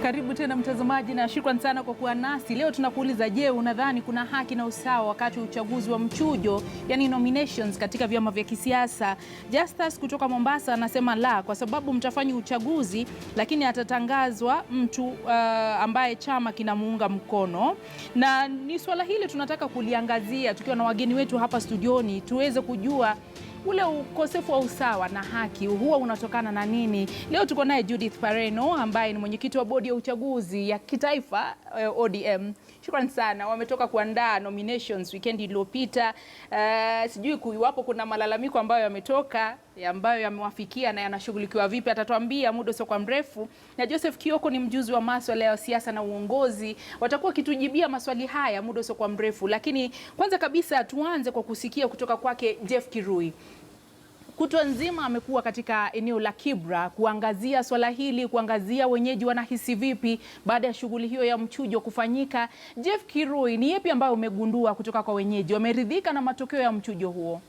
Karibu tena mtazamaji na shukrani sana kwa kuwa nasi. Leo tunakuuliza, je, unadhani kuna haki na usawa wakati wa uchaguzi wa mchujo, yani nominations katika vyama vya kisiasa? Justus kutoka Mombasa anasema la, kwa sababu mtafanya uchaguzi lakini atatangazwa mtu ambaye chama kinamuunga mkono. Na ni swala hili tunataka kuliangazia tukiwa na wageni wetu hapa studioni, tuweze kujua ule ukosefu wa usawa na haki huwa unatokana na nini. Leo tuko naye Judith Pareno ambaye ni mwenyekiti wa bodi ya uchaguzi ya kitaifa ODM. Shukrani sana. Wametoka kuandaa nominations weekend iliyopita. Sijui kuiwapo kuna malalamiko ambayo yametoka, ambayo yamewafikia na yanashughulikiwa vipi, atatuambia muda sio kwa mrefu. Na Joseph Kioko ni mjuzi wa masuala ya siasa na uongozi, watakuwa kitujibia maswali haya muda sio kwa mrefu. Lakini kwanza kabisa tuanze kwa kusikia kutoka kwake Jeff Kirui. Kutwa nzima amekuwa katika eneo la Kibra kuangazia swala hili, kuangazia wenyeji wanahisi vipi baada ya shughuli hiyo ya mchujo kufanyika. Jeff Kirui, ni yapi ambayo umegundua kutoka kwa wenyeji? Wameridhika na matokeo ya mchujo huo?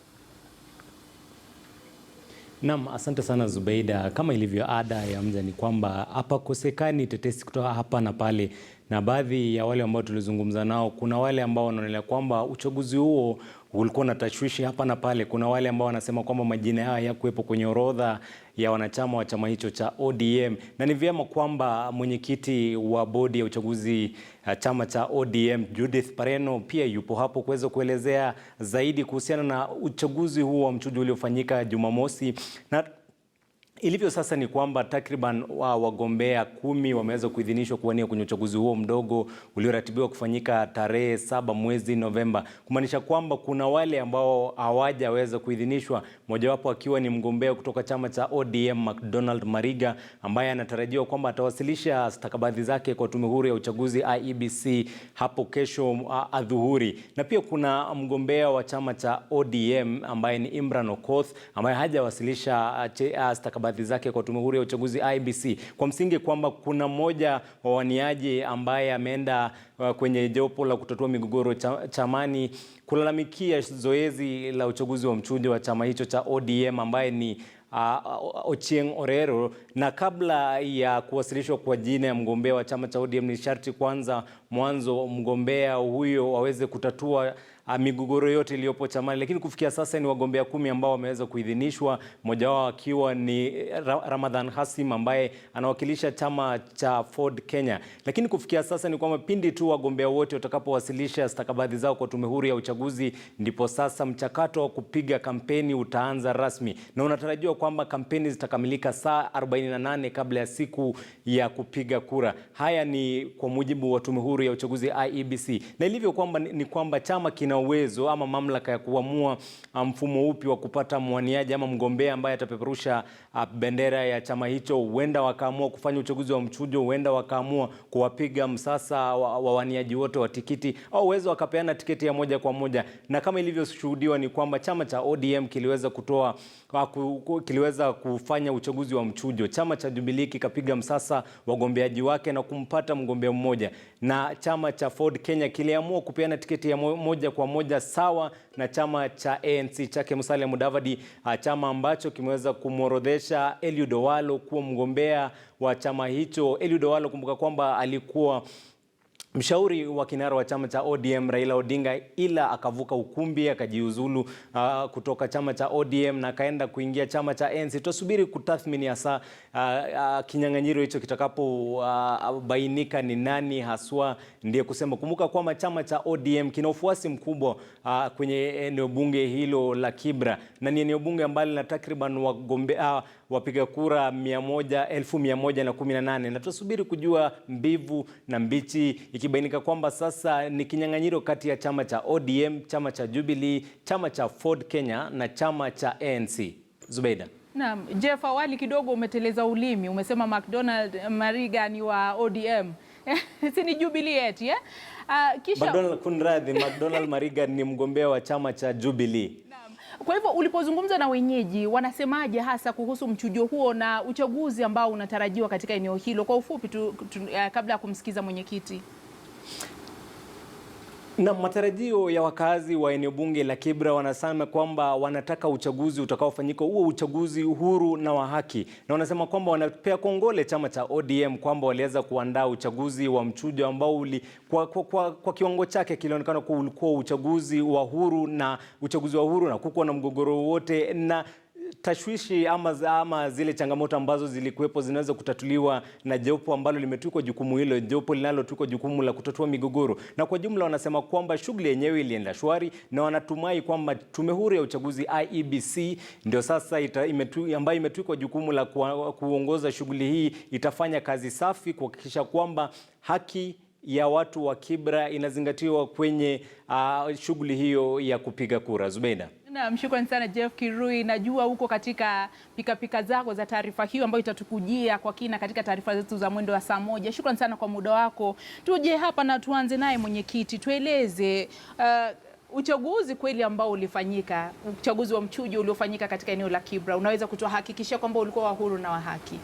Naam, asante sana Zubeida. Kama ilivyo ada ya mja ni kwamba hapa kosekani tetesi kutoka hapa na pale, na baadhi ya wale ambao tulizungumza nao, kuna wale ambao wanaonelea kwamba uchaguzi huo ulikuwa na tashwishi hapa na pale. Kuna wale ambao wanasema kwamba majina yao hayakuwepo kwenye orodha ya wanachama wa chama hicho cha ODM, na ni vyema kwamba mwenyekiti wa bodi ya uchaguzi chama cha ODM Judith Pareno pia yupo hapo kuweza kuelezea zaidi kuhusiana na uchaguzi huo wa mchujo uliofanyika Jumamosi. Na ilivyo sasa ni kwamba takriban wagombea 10 wameweza kuidhinishwa kuwania kwenye uchaguzi huo mdogo ulioratibiwa kufanyika tarehe 7 mwezi Novemba, kumaanisha kwamba kuna wale ambao hawajaweza kuidhinishwa, mojawapo akiwa ni mgombea kutoka chama cha ODM McDonald Mariga, ambaye anatarajiwa kwamba atawasilisha stakabadhi zake kwa tume huru ya uchaguzi IEBC hapo kesho adhuhuri. Na pia kuna mgombea wa chama cha ODM ambaye ni Imran Okoth, ambaye hajawasilisha stakabadhi zake kwa tume huru ya uchaguzi IEBC. Kwa msingi kwamba kuna mmoja wa waniaji ambaye ameenda kwenye jopo la kutatua migogoro chamani kulalamikia zoezi la uchaguzi wa mchujo wa chama hicho cha ODM ambaye ni Ochieng Orero. Na kabla ya kuwasilishwa kwa jina ya mgombea wa chama cha ODM ni sharti kwanza mwanzo mgombea huyo waweze kutatua migogoro yote iliyopo chamani. Lakini kufikia sasa ni wagombea 10 ambao wameweza kuidhinishwa, mmoja wao akiwa ni Ramadhan Hasim ambaye anawakilisha chama cha Ford Kenya. Lakini kufikia sasa ni kwamba pindi tu wagombea wote watakapowasilisha stakabadhi zao kwa tume huru ya uchaguzi, ndipo sasa mchakato wa kupiga kampeni utaanza rasmi, na unatarajiwa kwamba kampeni zitakamilika saa 48 kabla ya siku ya kupiga kura. Haya ni kwa mujibu wa tume huru ya uchaguzi IEBC. Na ilivyo kwamba ni kwamba chama kina uwezo ama mamlaka ya kuamua mfumo upi wa kupata mwaniaji ama mgombea ambaye atapeperusha bendera ya chama hicho. Huenda wakaamua kufanya uchaguzi wa mchujo, huenda wakaamua kuwapiga msasa wa waniaji wote wa tikiti, au uwezo wakapeana tiketi ya moja kwa moja. Na kama ilivyoshuhudiwa ni kwamba chama cha ODM kiliweza kufanya uchaguzi wa mchujo. Chama cha Jubilee kikapiga msasa wagombeaji wake na kumpata mgombea mmoja, na chama cha Ford Kenya kiliamua kupeana tiketi ya moja kwa moja sawa na chama cha ANC chake Musalia Mudavadi, chama ambacho kimeweza kumworodhesha Eliud Owalo kuwa mgombea wa chama hicho. Eliud Owalo, kumbuka kwamba alikuwa mshauri wa kinara wa chama cha ODM Raila Odinga, ila akavuka ukumbi akajiuzulu kutoka chama cha ODM na akaenda kuingia chama cha ANC. Tutasubiri kutathmini hasa kinyang'anyiro hicho kitakapo bainika ni nani haswa ndiye kusema. Kumbuka kwamba chama cha ODM kina ufuasi mkubwa kwenye eneo bunge hilo la Kibra, na ni eneo bunge ambalo lina takriban wagombea wapiga kura 1118, na tutasubiri kujua mbivu na mbichi, ikibainika kwamba sasa ni kinyang'anyiro kati ya chama cha ODM, chama cha Jubilee, chama cha Ford Kenya na chama cha ANC. Zubeida. Naam, Jeff, awali kidogo umeteleza ulimi, umesema McDonald Mariga ni wa ODM. Si ni Jubilee eti eh? McDonald Mariga ni mgombea wa chama cha Jubilee. Naam. Kwa hivyo ulipozungumza na wenyeji, wanasemaje hasa kuhusu mchujo huo na uchaguzi ambao unatarajiwa katika eneo hilo? Kwa ufupi tu kabla ya kumsikiza mwenyekiti. Na matarajio ya wakazi wa eneo bunge la Kibra wanasema kwamba wanataka uchaguzi utakaofanyika uwe uchaguzi huru na wa haki, na wanasema kwamba wanapea kongole chama cha ODM kwamba waliweza kuandaa uchaguzi wa mchujo ambao kwa kiwango chake kilionekana kuwa ulikuwa uchaguzi wa huru na kukuwa na mgogoro wote na tashwishi ama zile changamoto ambazo zilikuwepo zinaweza kutatuliwa na jopo ambalo limetwikwa jukumu hilo, jopo linalotwikwa jukumu la kutatua migogoro. Na kwa jumla wanasema kwamba shughuli yenyewe ilienda shwari na wanatumai kwamba tume huru ya uchaguzi IEBC ndio sasa ambayo imetwikwa jukumu la kuongoza shughuli hii itafanya kazi safi kuhakikisha kwamba haki ya watu wa Kibra inazingatiwa kwenye shughuli hiyo ya kupiga kura. Zubeida. Naam, shukrani sana Jeff Kirui. Najua huko katika pika zako za taarifa hiyo ambayo itatukujia kwa kina katika taarifa zetu za mwendo wa saa 1. Shukrani sana kwa muda wako. Tuje hapa na tuanze naye mwenyekiti. Tueleze uchaguzi kweli ambao ulifanyika, uchaguzi wa mchujo uliofanyika katika eneo la Kibra, unaweza kutuhakikishia kwamba ulikuwa wa huru na wa haki?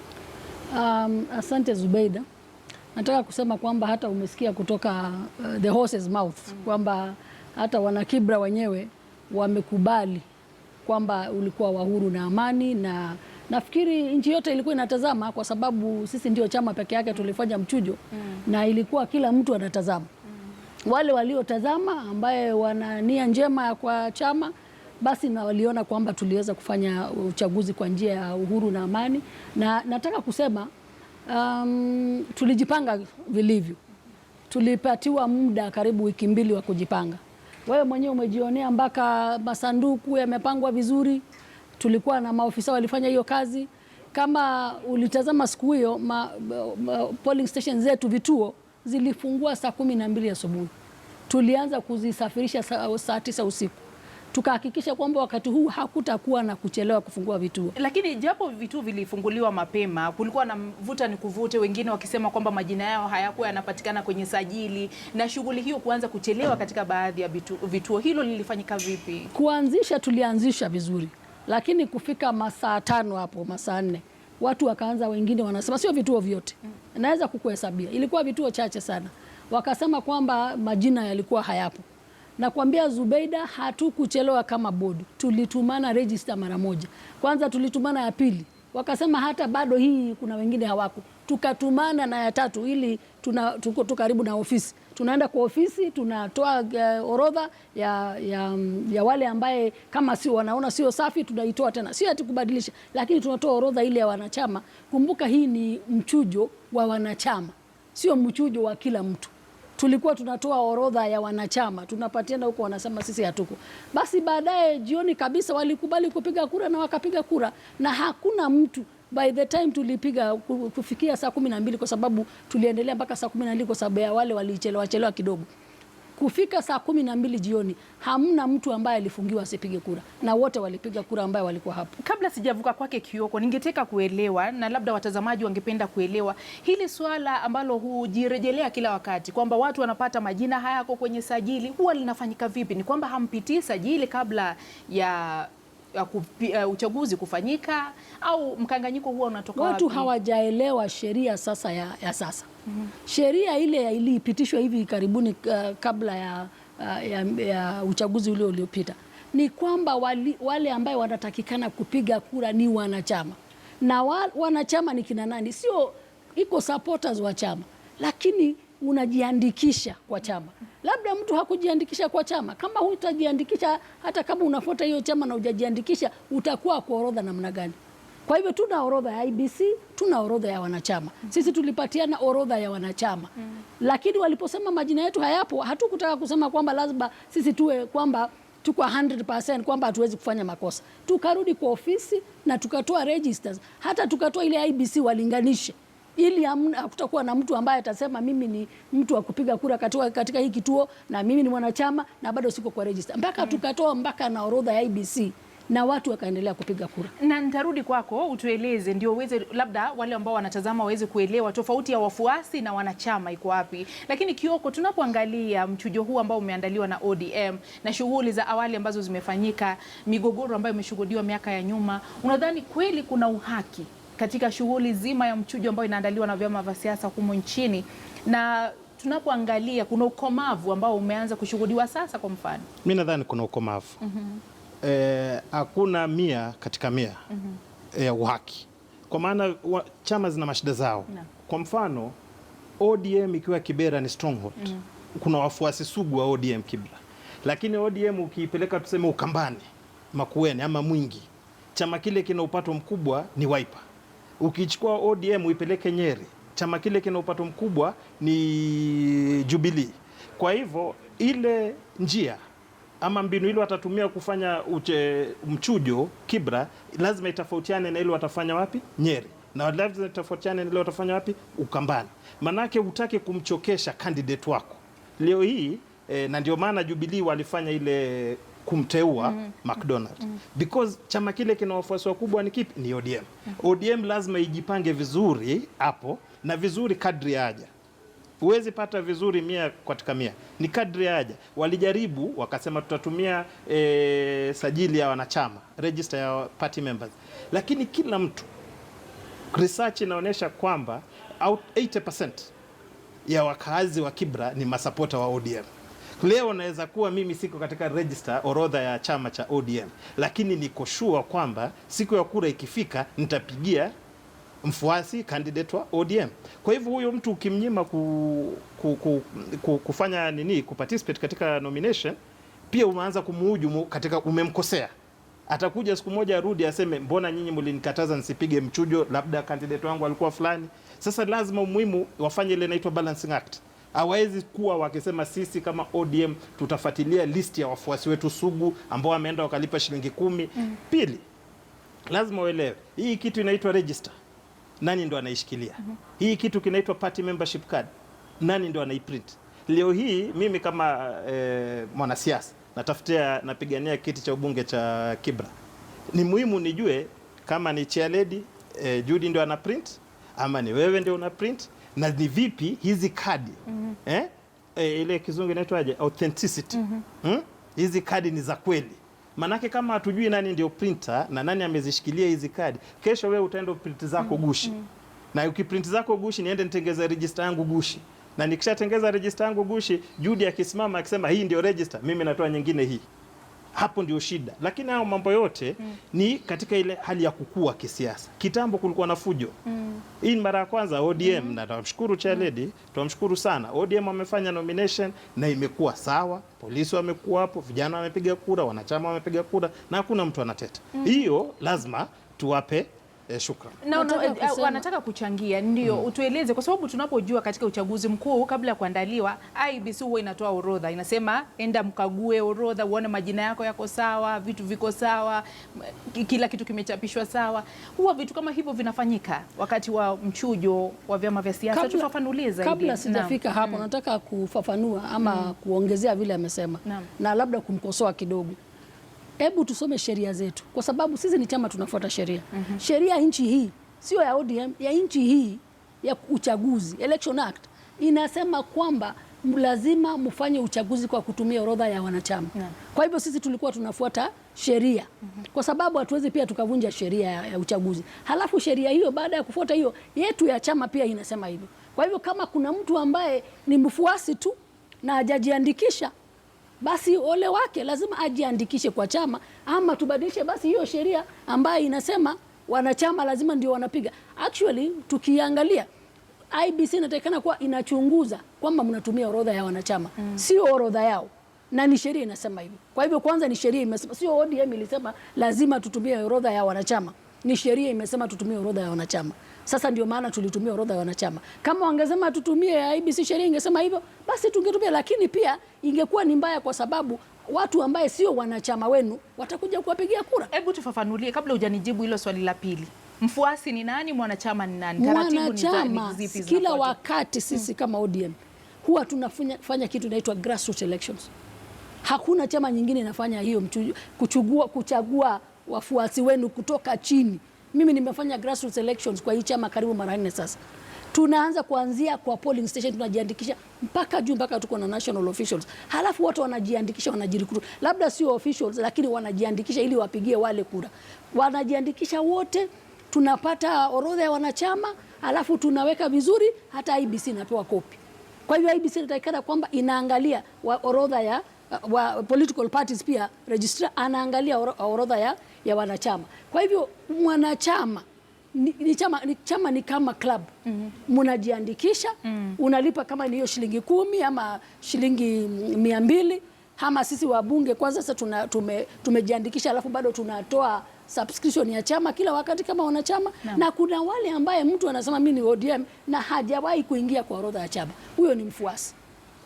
Asante Zubeida. Nataka kusema kwamba hata umesikia kutoka the horse's mouth kwamba hata wana Kibra wenyewe wamekubali kwamba ulikuwa wa huru na amani, na nafikiri nchi yote ilikuwa inatazama kwa sababu sisi ndio chama peke yake tulifanya mchujo na ilikuwa kila mtu anatazama. Wale waliotazama ambaye wana nia njema kwa chama basi na waliona kwamba tuliweza kufanya uchaguzi kwa njia ya uhuru na amani, na nataka kusema tulijipanga vilivyo. Tulipatiwa muda karibu wiki 2 wa kujipanga. Wewe mwenyewe umejionea mpaka masanduku yamepangwa vizuri. Tulikuwa na maofisa walifanya hiyo kazi. Kama ulitazama siku hiyo polling stations zetu, vituo zilifungua saa 12 asubuhi. Tulianza kuzisafirisha saa 9 usiku. Tukahakikisha kwamba wakati huu hakutakuwa na kuchelewa kufungua vituo. Lakini japo vituo vilifunguliwa mapema, kulikuwa na vuta ni kuvute, wengine wakisema kwamba majina yao hayakuwa yanapatikana kwenye sajili na shughuli hiyo kuanza kuchelewa katika baadhi ya vituo. Hilo lilifanyika vipi? Tulianzisha vizuri, lakini kufika masaa 5 hapo, masaa 4, watu wakaanza, wengine wanasema sio vituo vyote. Naweza kukuhesabia. Ilikuwa vituo chache sana. Wakasema kwamba majina yalikuwa hayapo. Na kuambia Zubeida, hatukuchelewa kama bodi. Tulitumana register mara moja. Kwanza tulitumana ya pili. Wakasema hata bado hii kuna wengine hawako. Tukatumana na ya tatu ili tuko karibu na ofisi. Tunaenda kwa ofisi, tunatoa orodha ya wale ambaye kama sio wanaona sio safi, tunaitoa tena. Sio ati kubadilisha, lakini tunatoa orodha ile ya wanachama. Kumbuka hii ni mchujo wa wanachama. Sio mchujo wa kila mtu. Tulikuwa tunatoa orodha ya wanachama, tunapatiana huko, wanasema sisi hatuko. Basi baadaye jioni kabisa walikubali kupiga kura na wakapiga kura, na hakuna mtu by the time tulipiga kufikia saa 12, kwa sababu tuliendelea mpaka saa 12 kwa sababu ya wale walichelewa kidogo. Kufika saa 12 jioni hamna mtu ambaye alifungiwa asipige kura, na wote walipiga kura ambaye walikuwa hapo. Kabla sijavuka kwake Kioko, ningetaka kuelewa na labda watazamaji wangependa kuelewa hili swala ambalo hujirejelea kila wakati kwamba watu wanapata majina hayako kwenye sajili, huwa linafanyika vipi? Ni kwamba hampitii sajili kabla ya uchaguzi kufanyika, au mkanganyiko huwa unatoka wapi? Watu hawajaelewa sheria sasa ya sasa. Sheria ile ilipitishwa hivi karibuni kabla ya uchaguzi ule uliopita. Ni kwamba wale ambaye wanatakikana kupiga kura ni wanachama. Na wanachama ni kina nani? Sio iko supporters wa chama, lakini unajiandikisha kwa chama. Labda mtu hakujiandikisha kwa chama. Kama hutajiandikisha, hata kama unafuata hiyo chama na hujajiandikisha, utakuwa kwa orodha namna gani? Kwa hivyo tuna orodha ya IBC, tuna orodha ya wanachama. Sisi tulipatiana orodha ya wanachama. Lakini waliposema majina yetu hayapo, hatukutaka kusema kwamba lazima sisi tuwe kwamba tuko 100% kwamba hatuwezi kufanya makosa. Tukarudi kwa ofisi na tukatoa registers. Hata tukatoa ile IBC walinganishe, ili hakutakuwa na mtu ambaye atasema mimi ni mtu wa kupiga kura katika hii kituo na mimi ni mwanachama na bado siko kwa register. Mpaka tukatoa mpaka na orodha ya IBC na watu wakaendelea kupiga kura. Na nitarudi kwako utueleze, ndio uweze labda wale ambao wanatazama waweze kuelewa tofauti ya wafuasi na wanachama iko wapi. Lakini Kioko, tunapoangalia mchujo huu ambao umeandaliwa na ODM na shughuli za awali ambazo zimefanyika, migogoro ambayo imeshuhudiwa miaka ya nyuma, unadhani kweli kuna uhaki katika shughuli zima ya mchujo ambayo inaandaliwa na vyama vya siasa humu nchini? Na tunapoangalia kuna ukomavu ambao umeanza kushuhudiwa sasa kwa mfano? Mimi nadhani kuna ukomavu. Hakuna 100 katika 100 ya uhaki. Kwa maana chama zina mashida zao. Kwa mfano ODM ikiwa Kibra ni stronghold. Kuna wafuasi sugu wa ODM Kibra. Lakini ODM ukiipeleka tuseme Ukambani, Makueni ama Mwingi, chama kile kina upato mkubwa ni Wiper. Ukichukua ODM uipeleke Nyeri, chama kile kina upato mkubwa ni Jubilee. Kwa hivyo ile njia ama mbinu ile watatumia kufanya mchujo Kibra lazima itafautiane na ile watafanya wapi? Nyeri. Na lazima itafautiane na ile watafanya wapi? Ukambani. Manake hutaki kumchokesha candidate wako. Leo hii na ndio maana Jubilee walifanya ile kumteua McDonald. Because chama kile kina wafuasi wakubwa ni kipi? Ni ODM. ODM lazima ijipange vizuri hapo na vizuri kadri ya haja. Huwezi pata vizuri 100 katika 100. Ni kadri ya haja. Walijaribu wakasema tutatumia sajili ya wanachama, register ya party members. Lakini kila mtu, research inaonyesha kwamba 80% ya wakazi wa Kibra ni masapota wa ODM. Leo naweza kuwa mimi siko katika register orodha ya chama cha ODM, lakini niko sure kwamba siku ya kura ikifika nitapigia mfuasi candidate wa ODM. Kwa hivyo huyo mtu ukimnyima kufanya nini, kuparticipate katika nomination, pia umeanza kumuhujumu katika, umemkosea. Atakuja siku moja arudi aseme mbona nyinyi mlinikataza nisipige mchujo, labda candidate wangu alikuwa fulani. Sasa lazima umuhimu wafanye ile inaitwa balancing act. Hawezi kuwa wakisema sisi kama ODM tutafuatilia list ya wafuasi wetu sugu ambao wameenda wakalipa shilingi 10. Pili, lazima uelewe hii kitu inaitwa register. Nani ndo anaishikilia? Hii kitu kinaitwa party membership card. Nani ndo anaiprint? Leo hii mimi kama mwanasiasa napigania kiti cha ubunge cha Kibra. Ni muhimu nijue kama ni chair lady Judy ndo ana print ama ni wewe ndio una print, na ni vipi hizi kadi ile kizungu inaitwaje, authenticity. Hizi kadi ni za kweli. Manake kama hatujui nani ndio printer na nani amezishikilia hizi kadi, kesho wewe utaenda print zako gushi. Na ukiprint zako gushi, niende nitengeze register yangu gushi. Na nikishatengeza register yangu gushi, Judy akisimama akisema hii ndio register, mimi natoa nyingine hii. Hapo ndio shida. Lakini hao mambo yote ni katika ile hali ya kukua kisiasa. Kitambo kulikuwa na fujo. Hii ni mara ya kwanza ODM na tunamshukuru Chair Lady, tunamshukuru sana. ODM wamefanya nomination na imekuwa sawa. Polisi wamekuwa hapo, vijana wamepiga kura, wanachama wamepiga kura na hakuna mtu anateta. Hiyo lazima tuwape shukrani. Wanataka kuchangia, ndio utueleze, kwa sababu tunapojua katika uchaguzi mkuu kabla ya kuandaliwa, IEBC huwa inatoa orodha, inasema enda mkague orodha uone majina yako yako sawa, vitu viko sawa, kila kitu kimechapishwa sawa. Huwa vitu kama hivyo vinafanyika wakati wa mchujo wa vyama vya siasa. Tufafanulie zaidi. Kabla sijafika hapo, nataka kufafanua ama kuongezea vile amesema na labda kumkosoa kidogo. Hebu tusome sheria zetu, kwa sababu sisi ni chama tunafuata sheria. Sheria nchi hii sio ya ODM, ya nchi hii ya uchaguzi, Election Act, inasema kwamba lazima mfanye uchaguzi kwa kutumia orodha ya wanachama. Kwa hivyo sisi tulikuwa tunafuata sheria, kwa sababu hatuwezi pia tukavunja sheria ya uchaguzi. Halafu sheria hiyo, baada ya kufuata hiyo yetu ya chama, pia inasema hivyo. Kwa hivyo kama kuna mtu ambaye ni mfuasi tu na hajajiandikisha, basi ole wake, lazima ajiandikishe kwa chama, ama tubadilishe basi hiyo sheria ambayo inasema wanachama lazima ndio wanapiga. Actually tukiangalia, IEBC inatakikana kuwa inachunguza kwamba mnatumia orodha ya wanachama, sio orodha yao, na ni sheria inasema hivyo. Kwa hivyo kwanza ni sheria imesema, sio ODM ilisema lazima tutumie orodha ya wanachama, ni sheria imesema tutumie orodha ya wanachama. Sasa ndio maana tulitumia orodha ya wanachama. Kama wangesema tutumie IEBC, sheria ingesema hivyo, basi tungetumia. Lakini pia ingekuwa ni mbaya, kwa sababu watu ambaye sio wanachama wenu watakuja kuwapigia kura. Hebu tufafanulie kabla hujanijibu hilo swali la pili. Mfuasi ni nani? Mwanachama ni nani? Taratibu ni zipi? Kila wakati sisi kama ODM huwa tunafanya kitu inaitwa grassroots elections. Hakuna chama nyingine inafanya hiyo, kuchagua wafuasi wenu kutoka chini. Mimi nimefanya grassroots elections kwa hii chama karibu mara 4 sasa. Tunaanza kuanzia kwa polling station, tunajiandikisha mpaka juu, mpaka tuko na national officials. Halafu watu wanajiandikisha, wanajirecruit. Labda sio officials, lakini wanajiandikisha ili wapigie wale kura. Wanajiandikisha wote, tunapata orodha ya wanachama, halafu tunaweka vizuri, hata IEBC inapewa kopi. Kwa hiyo IEBC inatakikana kwamba inaangalia orodha ya political parties, pia registrar anaangalia orodha ya wanachama. Kwa hivyo mwanachama chama ni kama club. Mnajiandikisha, unalipa kama ni hiyo shilingi 10 ama shilingi 200, ama sisi wabunge kwanza sasa tumejiandikisha, alafu bado tunatoa subscription ya chama kila wakati kama wanachama. Na kuna wale ambaye mtu anasema mimi ni ODM na hajawahi kuingia kwa orodha ya chama, huyo ni mfuasi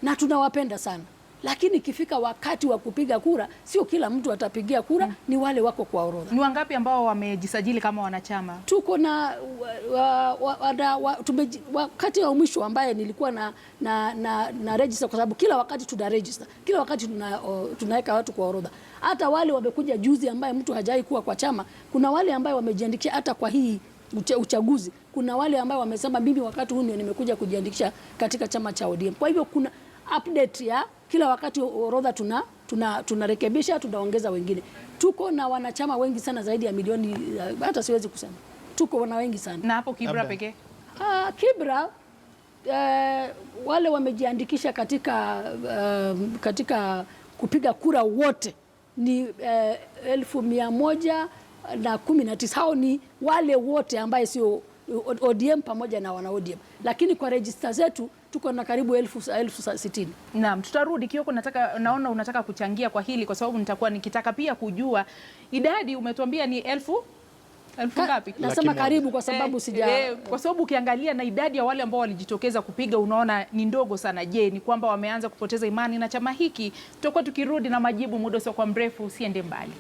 na tunawapenda sana, lakini ikifika wakati wa kupiga kura sio kila mtu atapigia kura. Ni wale wako kwa orodha. Ni wangapi ambao wamejisajili kama wanachama? Tuko na wakati wa mwisho ambaye nilikuwa na register, kwa sababu kila wakati tuna register, kila wakati tunaweka watu kwa orodha. Hata wale wamekuja juzi ambaye mtu hajai kuwa kwa chama, kuna wale ambao wamejiandikisha hata kwa hii uchaguzi. Kuna wale ambao wamesema mimi wakati huu ndio nimekuja kujiandikisha katika chama cha ODM. Kwa hivyo kuna update ya kila wakati, orodha tunarekebisha, tunaongeza wengine. Tuko na wanachama wengi sana, zaidi ya milioni, hata siwezi kusema. Tuko na wengi sana. Na hapo Kibra pekee? Kibra wale wamejiandikisha katika kupiga kura wote ni 1119. Hao ni wale wote ambaye sio ODM pamoja na wana ODM, lakini kwa register zetu tuko na karibu 1060. Naam, tutarudi Kioko. Naona unataka kuchangia kwa hili, kwa sababu nitakuwa nikitaka pia kujua idadi. Umetuambia ni elfu ngapi? Nasema karibu kwa sababu kwa sababu ukiangalia na idadi ya wale ambao walijitokeza kupiga unaona ni ndogo sana. Je, ni kwamba wameanza kupoteza imani na chama hiki? Tutakuwa tukirudi na majibu muda sio kwa mrefu, usiende mbali.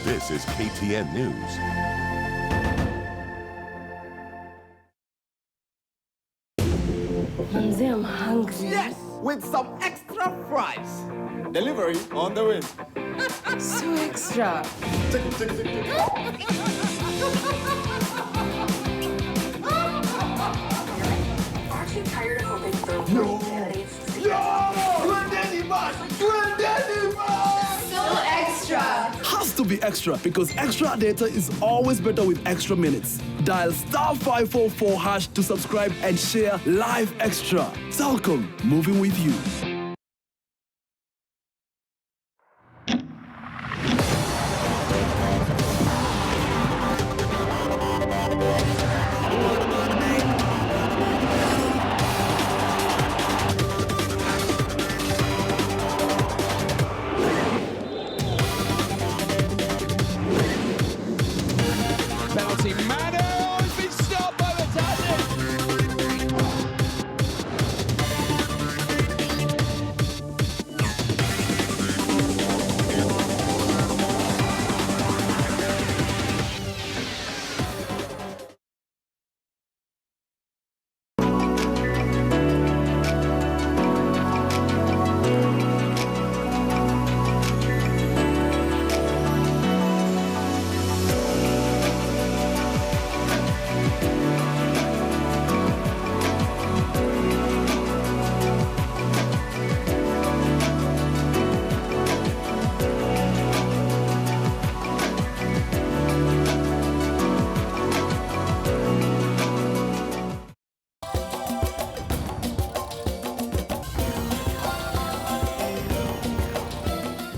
This is KTN News. I'm hungry. Yes, with some extra fries. Delivery on the way. So extra. Aren't you tired of hoping for candidates? So extra. Has to be extra because extra data is always better with extra minutes. Dial *544# to subscribe and share live extra. Telkom, moving with you.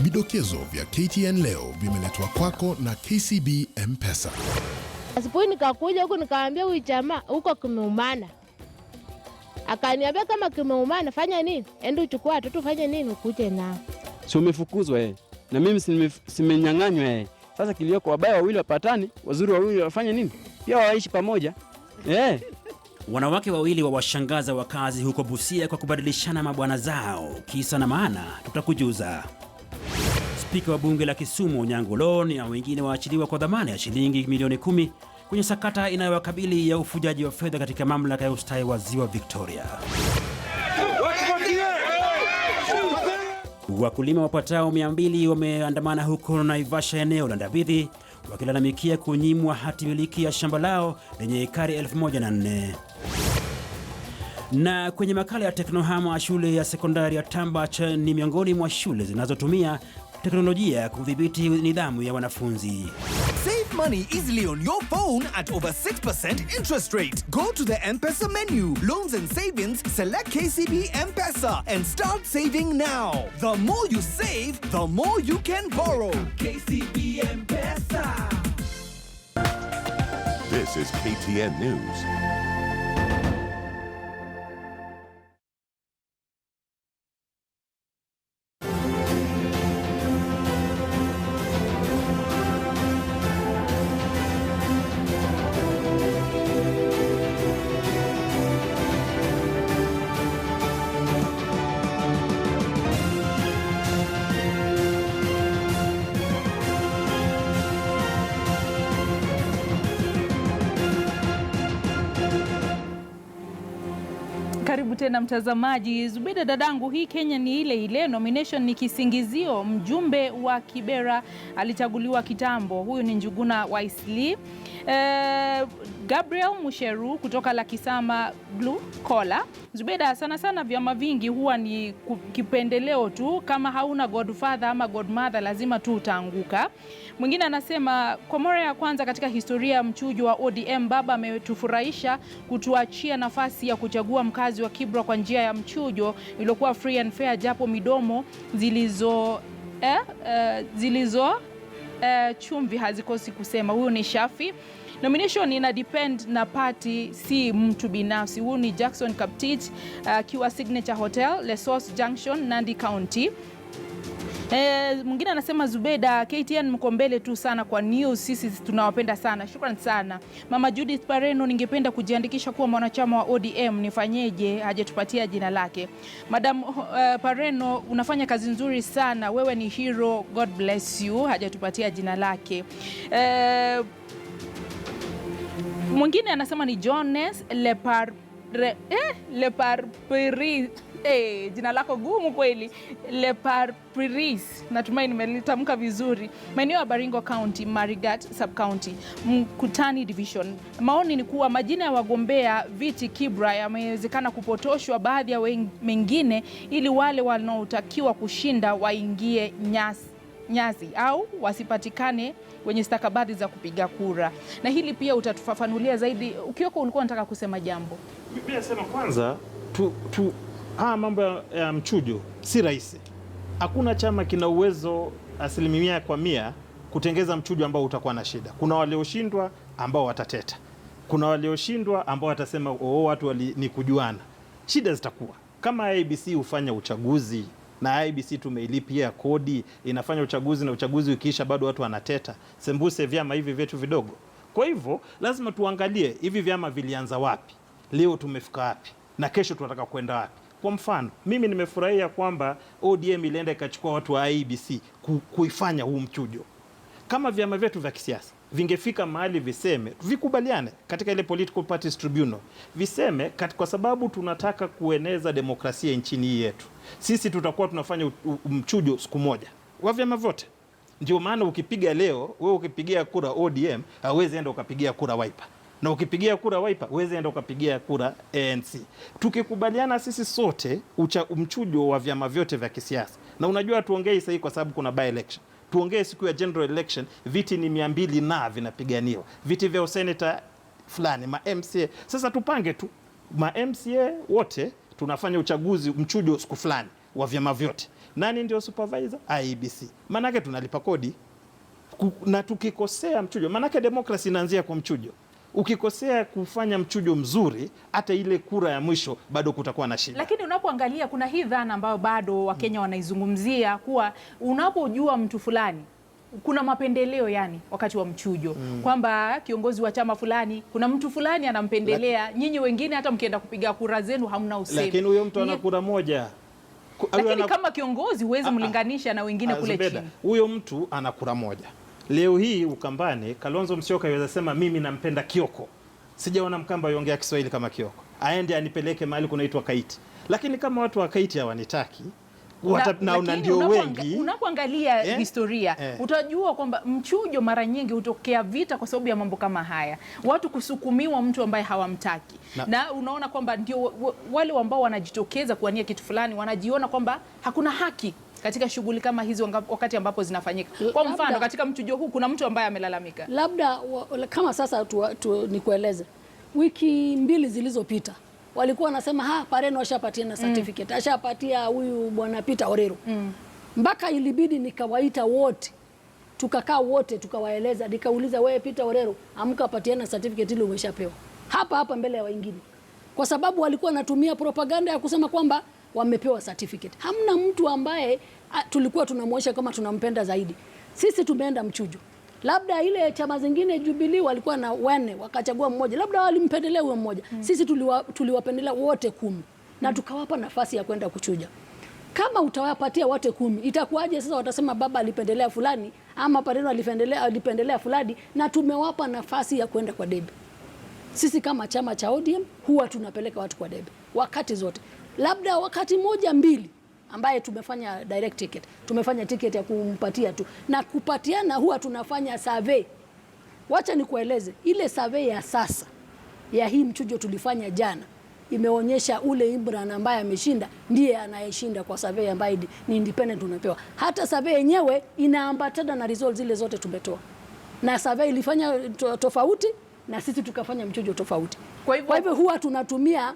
Vidokezo vya KTN leo vimeletwa kwako na KCB M-Pesa. Asipo nikakuja huko nikaambia huyu jamaa huko kimeumana. Akaniambia kama kimeumana fanya nini? Enda uchukue watoto fanya nini ukuje nao. Si umefukuzwa na mimi simenyang'anywa Sasa kilio kwa wabaya wawili wapatani, wazuri wawili wafanye nini? Pia waishi pamoja. Wanawake wawili wawashangaza wakazi huko Busia kwa kubadilishana mabwana zao. Kisa na maana tutakujuza. Spika wa bunge la Kisumu Onyango Lon na wengine waachiliwa kwa dhamana ya shilingi milioni 10 kwenye sakata inayowakabili ya ufujaji wa fedha katika mamlaka ya ustawi wa Ziwa Victoria. Wakulima wapatao 200 wameandamana huko Naivasha, eneo la Ndabidhi, wakilalamikia kunyimwa hati miliki ya shamba lao lenye ekari 1004. Na kwenye makala ya teknohama, shule ya sekondari ya Tambach ni miongoni mwa shule zinazotumia teknolojia kudhibiti nidhamu ya wanafunzi. Save money easily on your phone at over 6% interest rate. Go to the M-Pesa menu, loans and savings, select KCB M-Pesa and start saving now. The more you save, the more you can borrow. KCB M-Pesa. This is KTN News. Karibu tena mtazamaji. Zubeda dadangu, hii Kenya ni ile ile, nomination ni kisingizio. Mjumbe wa Kibra alichaguliwa kitambo. Huyu ni Njuguna wa Isli. Gabriel Musheru kutoka Lakisama Blue Collar. Zubeda, sana vyama vingi huwa ni kipendeleo tu, kama hauna godfather ama godmother lazima tu utaanguka. Mwingine anasema kwa mara ya kwanza katika historia ya mchujo wa ODM, baba ametufurahisha kutuachia nafasi ya kuchagua mkazi wa Kibra kwa njia ya mchujo iliyokuwa free and fair, japo midomo zilizo chumvi hazikosi kusema. Huyu ni Shafi. Nomination ina depend na party, si mtu binafsi. Huyu ni Jackson Kaptich akiwa Signature Hotel, Lesos Junction, Nandi County. Mwingine anasema Zubeda, KTN mko mbele tu sana kwa news, sisi tunawapenda sana. Shukrani sana. Mama Judith Pareno, ningependa kujiandikisha kuwa mwanachama wa ODM, nifanyeje? Hajatupatia jina lake. Madam Pareno, unafanya kazi nzuri sana, wewe ni hero, God bless you. Hajatupatia jina lake. Mwingine anasema ni Jones Leparpiri. Jina lako gumu kweli. Leparpiris. Natumai nimelitamka vizuri. Maeneo ya Baringo County, Marigat Sub County, Mkutani Division. Maoni ni kuwa majina ya wagombea viti Kibra yamewezekana kupotoshwa baadhi ya mengine, ili wale wanaotakiwa kushinda waingie nyasi au wasipatikane wenye stakabadhi za kupiga kura. Na hili pia utatufafanulia zaidi. Ukioko ulikuwa unataka kusema jambo. Mimi nasema kwanza mambo ya mchujo si rahisi. Hakuna chama kina uwezo 100% kutengeza mchujo ambao utakuwa na shida. Kuna walioshindwa ambao watateta. Kuna walioshindwa ambao watasema watu ni kujuana. Shida zitakuwa. Kama IBC hufanya uchaguzi na IBC tumeilipia kodi, inafanya uchaguzi na uchaguzi ukiisha bado watu wanateta, sembuse vyama hivi vyetu vidogo. Kwa hivyo lazima tuangalie hivi vyama vilianza wapi, leo tumefika wapi, na kesho tunataka kwenda wapi. Kwa mfano, mimi nimefurahia kwamba ODM ilienda ikachukua watu wa IBC kuifanya huu mchujo. Kama vyama vyetu vya kisiasa vingefika mahali viseme, vikubaliane katika ile political parties tribunal, viseme kwa sababu tunataka kueneza demokrasia nchini hii yetu, sisi tutakuwa tunafanya mchujo siku moja wa vyama vyote. Ndio maana ukipiga leo, wewe ukipigia kura ODM, hauwezi enda ukapigia kura Wiper. Na ukipigia kura Wiper, huwezi enda ukapigia kura ANC. Tukikubaliana sisi sote mchujo wa vyama vyote vya kisiasa. Na unajua tuongee sasa kwa sababu kuna by election. Tuongee siku ya general election, viti ni 200 na vinapiganiwa. Viti vya senator fulani, ma MCA. Sasa tupange tu ma MCA wote tunafanya uchaguzi mchujo siku fulani wa vyama vyote. Nani ndio supervisor? IEBC. Manake tunalipa kodi. Na tukikosea mchujo, manake demokrasi inaanzia kwa mchujo. Ukikosea kufanya mchujo mzuri, hata ile kura ya mwisho bado kutakuwa na shida. Lakini unapoangalia kuna hii dhana ambayo bado Wakenya wanaizungumzia kuwa unapojua mtu fulani kuna mapendeleo yani wakati wa mchujo, kwamba kiongozi wa chama fulani kuna mtu fulani anampendelea, nyinyi wengine hata mkienda kupiga kura zenu hamna usemi. Lakini huyo mtu ana kura moja. Lakini kama kiongozi huwezi mlinganisha na wengine kule chini. Huyo mtu ana kura moja. Leo hii Ukambani, Kalonzo Musyoka yaweza sema mimi nampenda Kioko. Sijaona Mkamba yongea Kiswahili kama Kioko. Aende anipeleke mahali kunaitwa Kaiti. Lakini kama watu wa Kaiti hawanitaki, na ndio wengi. Unapoangalia historia utajua kwamba mchujo mara nyingi hutokea vita kwa sababu ya mambo kama haya, watu kusukumiwa mtu ambaye hawamtaki na unaona kwamba ndio wale ambao wanajitokeza kuania kitu fulani wanajiona kwamba hakuna haki katika shughuli kama hizo wakati ambapo zinafanyika. Kwa mfano katika mchujo huu kuna mtu ambaye amelalamika, labda kama sasa nikueleze, wiki 2 zilizopita walikuwa wanasema Pareno ashapatiana certificate, ashapatia huyu bwana Peter Orero. Mpaka ilibidi nikawaita wote, tukakaa wote tukawaeleza, nikauliza wewe Peter Orero, amkapatiana certificate ile umeshapewa hapa mbele ya wengine, kwa sababu walikuwa wanatumia propaganda ya kusema kwamba wamepewa certificate. Hamna mtu ambaye tulikuwa tunamwosha kama tunampenda zaidi. Sisi tumeenda mchujo. Labda ile chama zingine Jubilee walikuwa na 4 wakachagua mmoja, labda walimpendelea huyo mmoja. Sisi tuliwapendelea wote 10 na tukawapa nafasi ya kwenda kuchuja. Kama utawapatia wote 10, itakuwaje sasa watasema baba alipendelea fulani ama Pareno alipendelea fulani, na tumewapa nafasi ya kwenda kwa debe. Sisi kama chama cha ODM huwa tunapeleka watu kwa debe wakati zote. Labda wakati 1 2 ambaye tumefanya direct ticket, tumefanya ticket ya kumpatia tu, na kupatiana huwa tunafanya survey. Wacha nikueleze, ile survey ya sasa ya hii mchujo tulifanya jana imeonyesha ule Imran ambaye ameshinda ndiye anayeshinda kwa survey ambaye ni independent tunapewa. Hata survey yenyewe inaambatana na results zile zote tumetoa, na survey ilifanya tofauti na sisi tukafanya mchujo tofauti. Kwa hivyo huwa tunatumia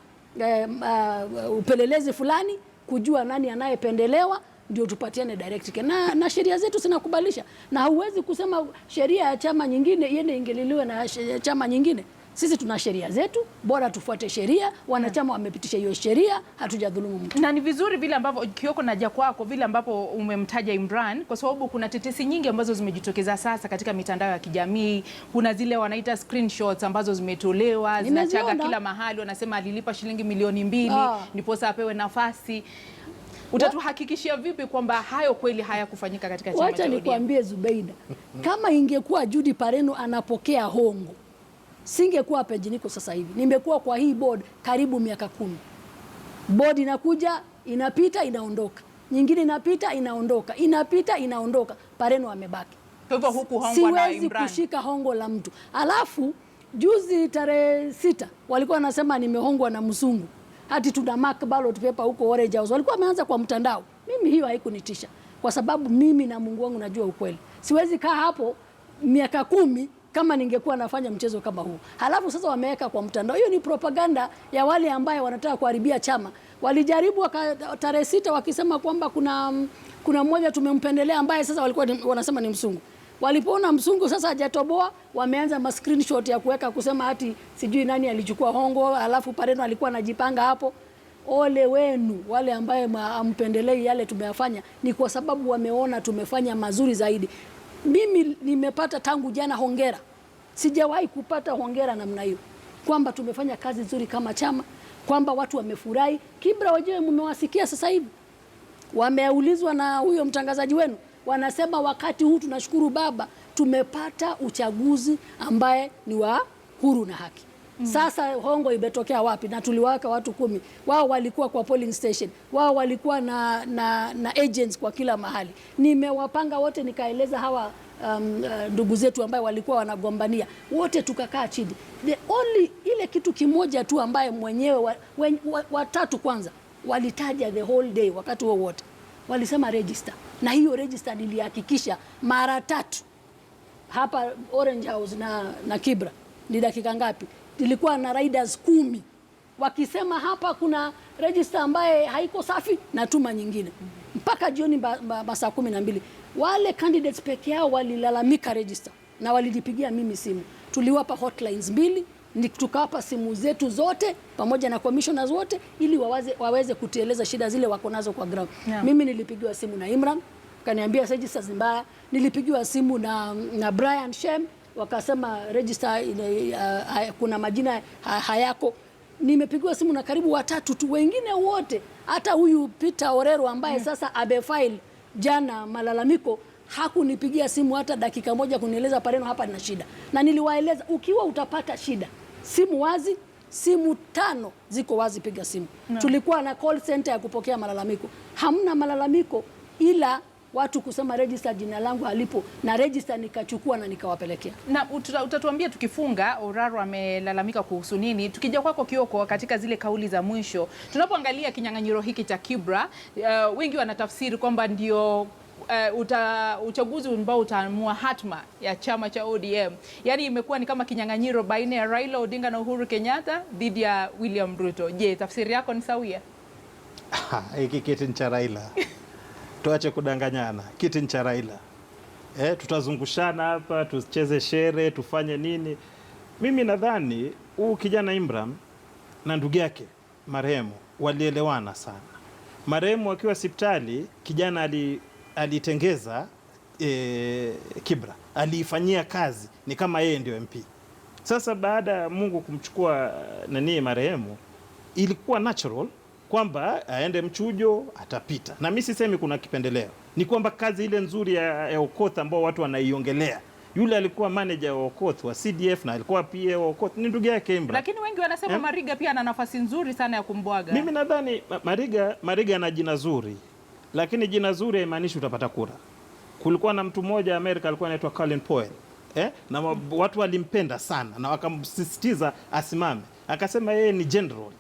upelelezi fulani kujua nani anayependelewa ndio tupatiane direct ticket. Na sheria zetu zinakubalisha, na hauwezi kusema sheria ya chama nyingine iende ingeliliwe na chama nyingine. Sisi tuna sheria zetu, bora tufuate sheria. Wanachama wamepitisha hiyo sheria, hatujadhulumu mtu. Na ni vizuri vile ambavyo Kioko naja kwako vile ambapo umemtaja Imran, kwa sababu kuna tetesi nyingi ambazo zimejitokeza sasa katika mitandao ya kijamii. Kuna zile wanaita screenshots ambazo zimetolewa, zinachaga kila mahali, wanasema alilipa shilingi milioni 2 ndiposa apewe nafasi. Utatuhakikishia vipi kwamba hayo kweli hayakufanyika katika chama cha ODM? Wacha nikwambie Zubeida, kama ingekuwa Judy Pareno anapokea hongo, singekuwa peji niko sasa hivi. Nimekuwa kwa hii board karibu miaka 10. Board inakuja, inapita, inaondoka. Nyingine inapita, inaondoka. Inapita, inaondoka. Pareno amebaki. Kwa hivyo huku hongo na Imran. Siwezi kushika hongo la mtu. Alafu juzi tarehe 6 walikuwa wanasema nimehongwa na mzungu. Hati tuna mark ballot paper huko Orange House. Walikuwa wameanza kwa mtandao. Mimi hiyo haikunitisha, kwa sababu mimi na Mungu wangu najua ukweli. Siwezi kaa hapo miaka 10 kama ningekuwa nafanya mchezo kama huu. Halafu sasa wameweka kwa mtandao. Hiyo ni propaganda ya wale ambaye wanataka kuharibia chama. Walijaribu tarehe 6 wakisema kwamba kuna mmoja tumempendelea ambaye sasa walikuwa wanasema ni msungu. Walipoona msungu sasa hajatoboa, wameanza ma screenshot ya kuweka kusema hati sijui nani alichukua hongo, alafu Pareno alikuwa anajipanga hapo. Ole wenu wale ambaye ampendelei yale tumeyafanya, ni kwa sababu wameona tumefanya mazuri zaidi. Mimi nimepata tangu jana hongera. Sijawahi kupata hongera namna hiyo, kwamba tumefanya kazi nzuri kama chama, kwamba watu wamefurahi. Kibra wenyewe mmewasikia sasa hivi, wameulizwa na huyo mtangazaji wenu, wanasema wakati huu tunashukuru baba, tumepata uchaguzi ambaye ni wa huru na haki. Sasa hongo imetokea wapi? Na tuliwaka watu 10. Wao walikuwa kwa polling station, wao walikuwa na agents kwa kila mahali. Nimewapanga wote, nikaeleza hawa ndugu zetu ambao walikuwa wanagombania wote, tukakaa chini. The only ile kitu kimoja tu ambaye mwenyewe watatu kwanza walitaja the whole day, wakati wote walisema register, na hiyo register nilihakikisha mara 3 hapa Orange House na Kibra. Ni dakika ngapi? Ilikuwa na riders 10 wakisema hapa kuna register ambaye haiko safi, na tuma nyingine. Mpaka jioni masaa 12 wale candidates peke yao walilalamika register, na walinipigia mimi simu. Tuliwapa hotlines 2, tukawapa simu zetu zote pamoja na commissioners wote, ili waweze kutueleza shida zile wako nazo kwa ground. Mimi nilipigiwa simu na Imran, kaniambia register mbaya. Nilipigiwa simu na Brian Shem, wakasema register kuna majina hayako. Nimepigiwa simu na karibu 3 tu, wengine wote, hata huyu Peter Orero ambaye sasa abefile jana malalamiko, hakunipigia simu hata dakika 1 kunieleza Pareno hapa nina shida. Na niliwaeleza, ukiwa utapata shida, simu wazi, simu 5 ziko wazi, piga simu. Tulikuwa na call center ya kupokea malalamiko. Hamna malalamiko ila watu kusema register jina langu halipo, na register nikachukua na nikawapelekea. Na utatuambia tukifunga, Oraro amelalamika kuhusu nini. Tukija kwako Kioko, katika zile kauli za mwisho, tunapoangalia kinyang'anyiro hiki cha Kibra, wengi wanatafsiri kwamba ndio uchaguzi ambao utaamua hatma ya chama cha ODM. Yaani imekuwa ni kama kinyang'anyiro baina ya Raila Odinga na Uhuru Kenyatta dhidi ya William Ruto. Je, tafsiri yako ni sawia? Hiki kiti ni cha Raila. Tuache kudanganyana. Kiti ni cha Raila. Tutazungushana hapa, tucheze shere, tufanye nini? Mimi nadhani huu kijana Imran na ndugu yake marehemu walielewana sana. Marehemu akiwa hospitali, kijana alitengeza Kibra, aliifanyia kazi, ni kama yeye ndio MP. Sasa baada ya Mungu kumchukua marehemu, ilikuwa natural kwamba aende mchujo, atapita. Na mimi sisemi kuna kipendeleo, ni kwamba kazi ile nzuri ya Okoth ambao watu wanaiongelea, yule alikuwa manager wa Okoth wa CDF na alikuwa PA wa Okoth, ni ndugu yake Imran. Lakini wengi wanasema Mariga pia ana nafasi nzuri sana ya kumbwaga. Mimi nadhani Mariga ana jina zuri, lakini jina zuri haimaanishi utapata kura. Kulikuwa na mtu mmoja Amerika alikuwa anaitwa Colin Powell, na watu walimpenda sana na wakamsisitiza asimame. Akasema yeye ni general,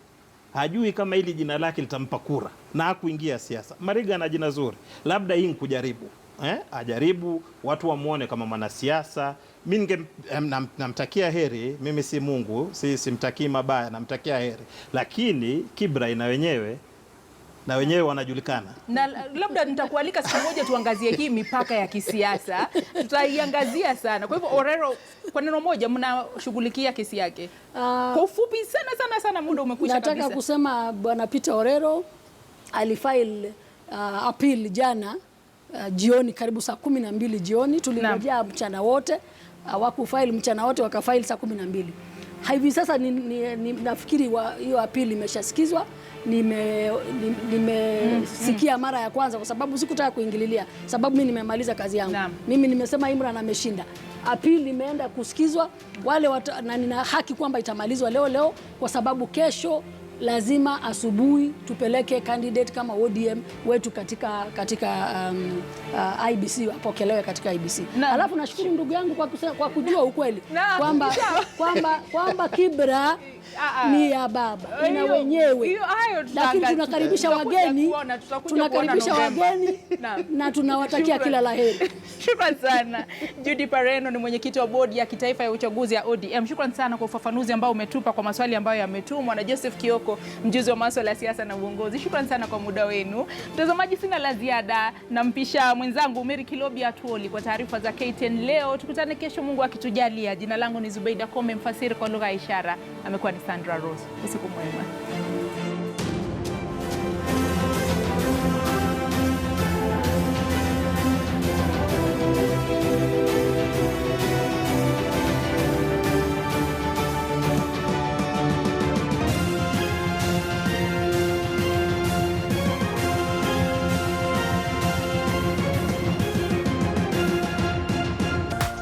hajui kama hili jina lake litampa kura, na hakuingia siasa. Mariga ana jina zuri, labda hii nkujaribu, ajaribu watu wamuone kama mwanasiasa. Mimi namtakia heri, mimi si Mungu, simtakii mabaya, namtakia heri. Lakini Kibra ina wenyewe wanajulikana. Na labda nitakualika siku moja tuangazie hii mipaka ya kisiasa. Tutaiangazia sana. Kwa hivyo Orero, kwa neno moja mnashughulikia kesi yake. Kwa ufupi sana muda umekwisha kabisa. Nataka kusema bwana Peter Orero alifile appeal jana jioni, karibu saa 12 jioni. Tulingojea mchana wote, hawakufile mchana wote, wakafile saa 12. Hivi sasa nafikiri hiyo appeal imeshasikizwa. Nimesikia mara ya kwanza kwa sababu sikutaka kuingililia, sababu mimi nimemaliza kazi yangu. Mimi nimesema Imran ameshinda. Appeal imeenda kusikizwa na nina haki kwamba itamalizwa leo kwa sababu kesho lazima asubuhi tupeleke candidate kama ODM wetu katika IBC, apokelewe katika IBC. Alafu nashukuru ndugu yangu kwa kujua ukweli kwamba Kibra ni ya baba ina wenyewe, lakini tunakaribisha wageni na tunawatakia kila laheri. Shukrani sana. Judy Pareno ni mwenyekiti wa bodi ya kitaifa ya uchaguzi ya ODM. Shukrani sana kwa ufafanuzi ambao umetupa kwa maswali ambayo yametumwa na Joseph Kioko, mjuzi wa masuala ya siasa na uongozi. Shukrani sana kwa muda wenu. Mtazamaji, sina la ziada, nampisha mwenzangu Mary Kilobi Atuoli kwa taarifa za KTN leo. Tukutane kesho Mungu akitujalia. Jina langu ni Zubeida Kome, mfasiri kwa lugha ya ishara amekuwa ni Sandra Rose. Usiku mwema.